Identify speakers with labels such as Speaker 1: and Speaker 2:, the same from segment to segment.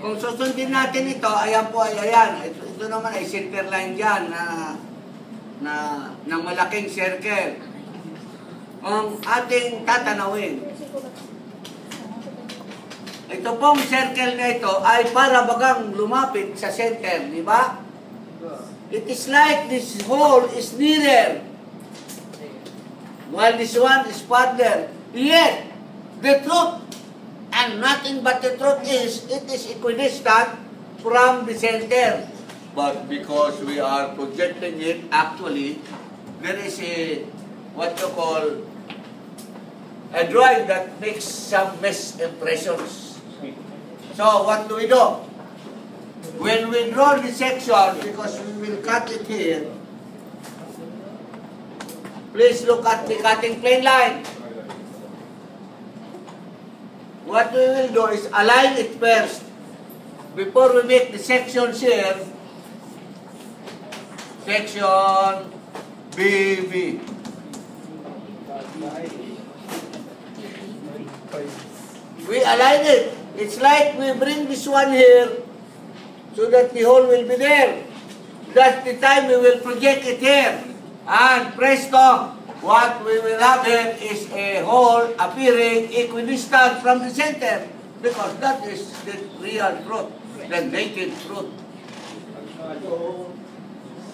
Speaker 1: Kung susundin natin ito, ayan po ay ayan. Ito naman ay center line dyan ng malaking circle. Ang ating tatanawin, ito pong circle na ito ay para bagang lumapit sa center, di ba? It is like this hole is nearer, while this one is farther. Yet, the truth, and nothing but the truth is, it is equidistant from the center. But because we are projecting it, actually, there is a, what you call, a drawing that makes some misimpressions. So, what do? When we draw the section, because we will cut it here, please look at the cutting plane line. What we will do is align it first. Before we make the sections here, section BB. We align it. It's like we bring this one here so that the hole will be there. That's the time we will project it here. And presto, what we will have here is a hole appearing equidistant from the center. Because that is the real truth, the naked truth.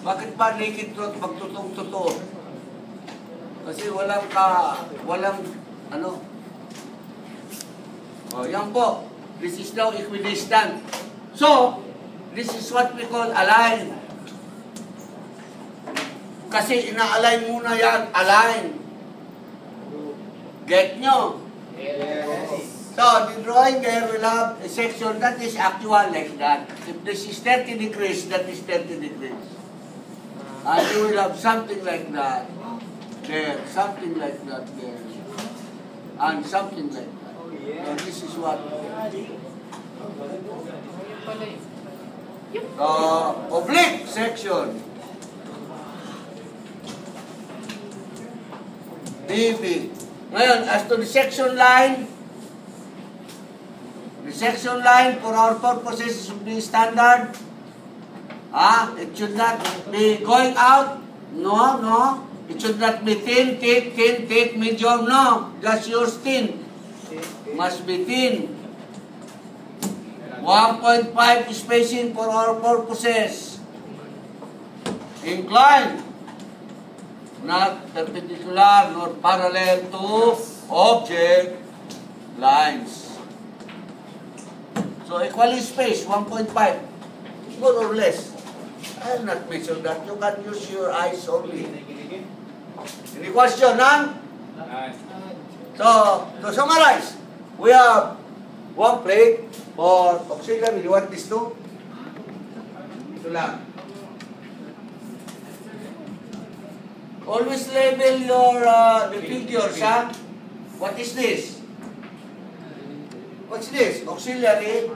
Speaker 1: Bakit ba naked truth pag totoo? Kasi walang ano. Oh, yan po. This is now equidistant. So, this is what we call align. Kasi ina-align muna yan, align. Get nyo? Yes. So, the drawing there will have a section that is actual like that. If this is 30 degrees, that is 30 degrees. And you will have something like that there, something like that there, and something like that. So, this is what oblique section. DB. Ngayon, as to the section line for our purposes should be standard. It should not be going out. No. It should not be thin, thick, medium. No. Just use thin. Must be thin. 1.5 spacing for our purposes. Inclined. Not perpendicular nor parallel to object lines. So equally spaced, 1.5, more or less. I have not mentioned that. You can use your eyes only. Any question, none? So, to summarize, we have one plate for auxiliary. You want this too? Ito lang. Always label your the figures, ha? What is this? What's this? Auxiliary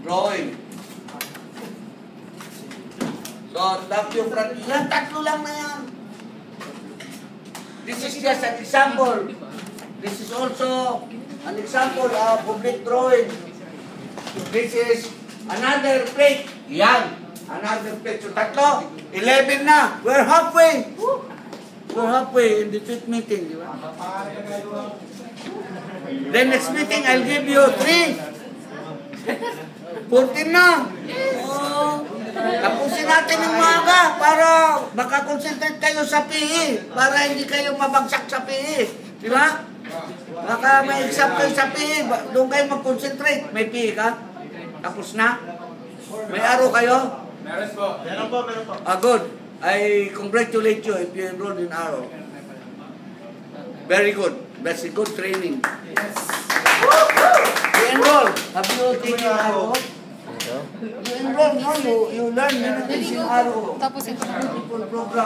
Speaker 1: drawing. So, yung front. Yan, tatlo lang na yan. This is just an example. This is also an example of oblique drawing. This is another plate. Yan. Another plate. So, tatlo. 11 na. We're halfway. We're halfway in the fifth meeting. Di ba? The next meeting, I'll give you 3. 14 na. Tapusin natin yung maga para makakonsentrate kayo sa PE. Para hindi kayo mabagsak sa PE. Di ba? Baka may exam kayo sa PE. Doon kayo mag-concentrate. May PE ka? Tapos na? May araw kayo?
Speaker 2: Meron po. Meron po.
Speaker 1: Good. I congratulate you if you enrolled in Arrow. Very good. That's a good training. Yes. You enroll. Have you taken Arrow? You enroll, no? You learn many things in Arrow.
Speaker 3: Tapos ito.
Speaker 1: Program.